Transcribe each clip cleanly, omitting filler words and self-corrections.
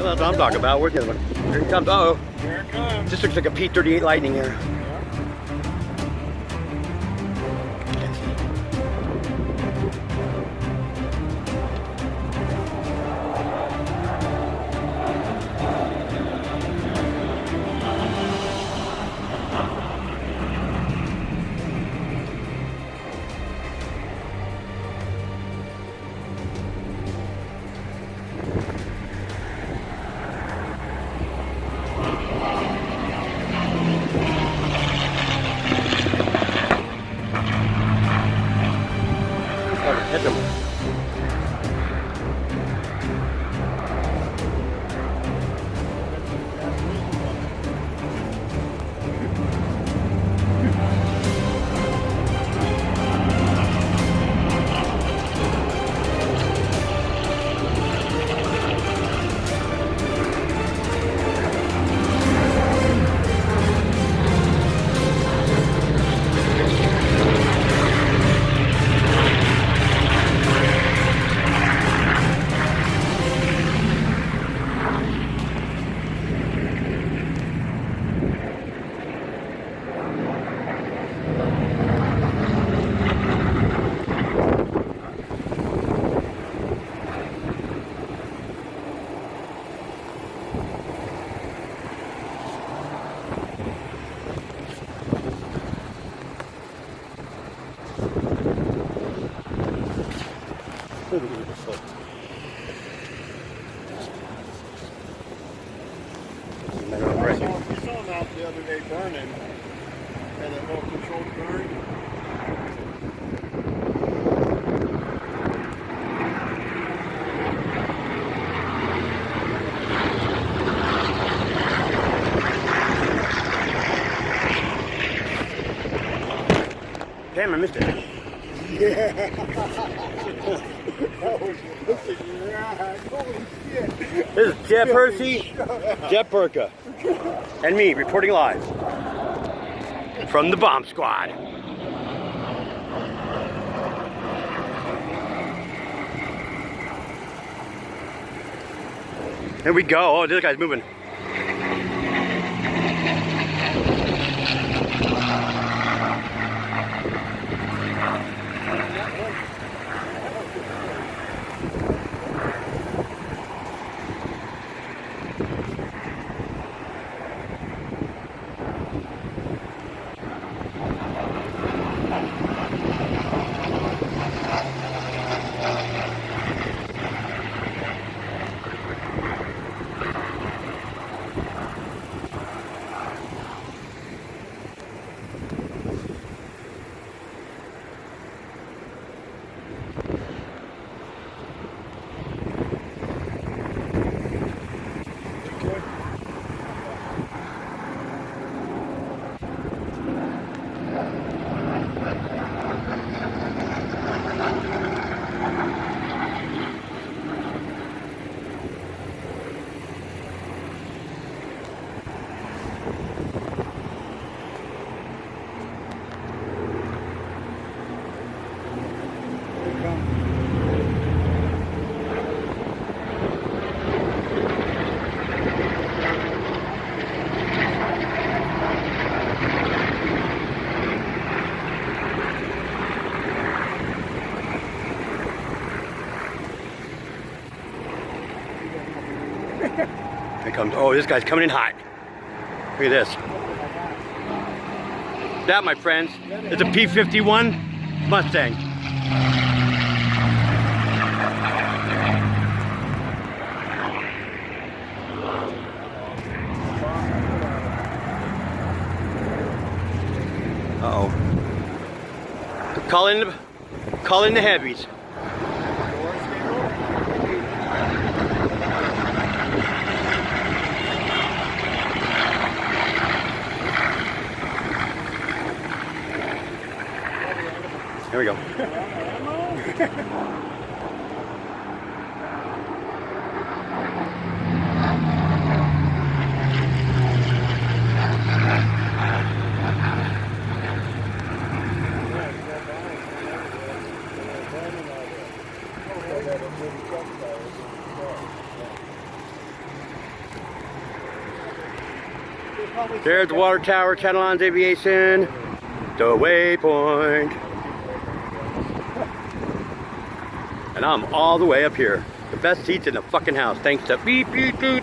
that's what I'm talking about. Where's the other one? Here it comes. Uh-oh. Here it comes. This looks like a P-38 Lightning here. Hit them. We saw them out the other day burning. Had that little controlled burn. Damn, I missed it. Yeah. That was right. Holy shit. This is Jeff Hersey, Jeff Burka, and me reporting live from the bomb squad. Here we go. Oh, this guy's moving. Here comes, oh, this guy's coming in hot. Look at this. That, my friends, is a P-51 Mustang. Uh-oh. Call in the heavies. Here we go. probably There's the water tower, Catalan's Aviation, the waypoint. And I'm all the way up here. The best seats in the fucking house, thanks to beep beep doot.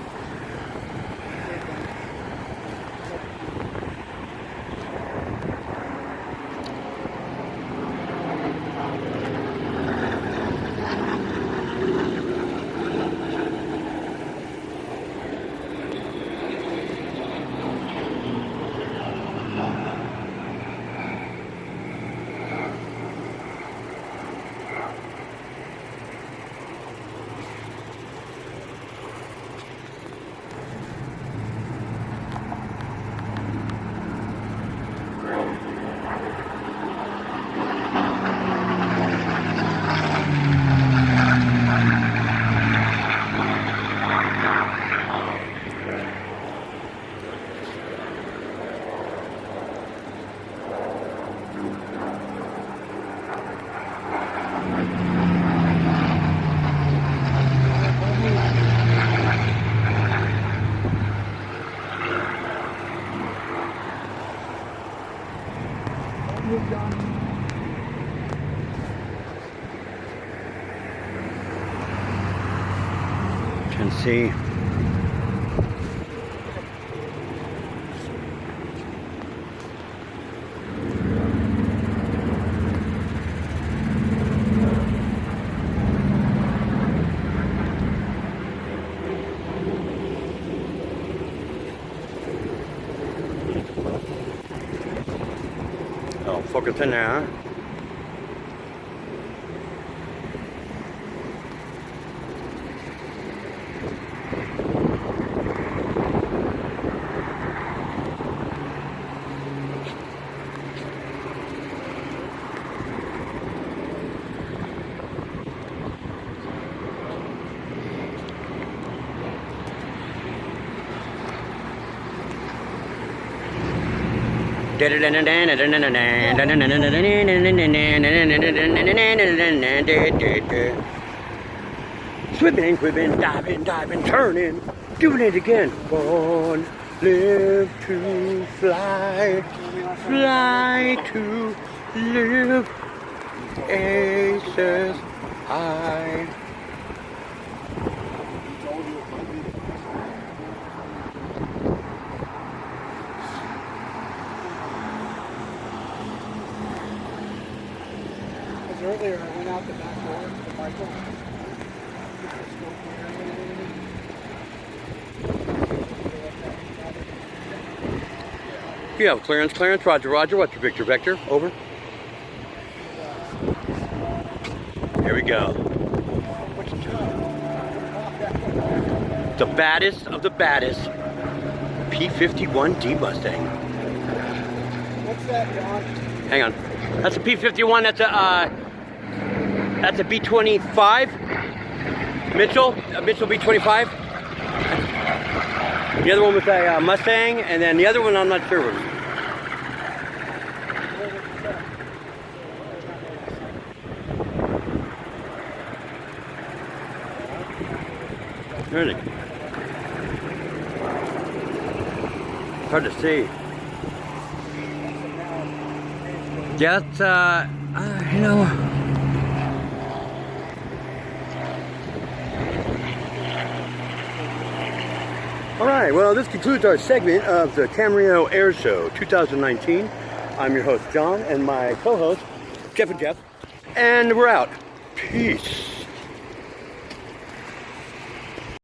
Can see. Oh, focus in there, huh? Swimming, quibbing, diving, turning, doing it again. Born, live to fly, fly to live. Aces high. Earlier, I went out the back door to Michael. You have clearance, Roger, what's your Victor, over. Here we go. The baddest of the baddest, P-51D Mustang. What's that, John? Hang on, that's a P-51, that's a B-25, Mitchell B-25. The other one was a Mustang, and then the other one I'm not sure what. Really? It's hard to see. Yeah, that's, you know. Alright, well, this concludes our segment of the Camarillo Air Show 2019. I'm your host, John, and my co-host, Jeff and Jeff. And we're out. Peace.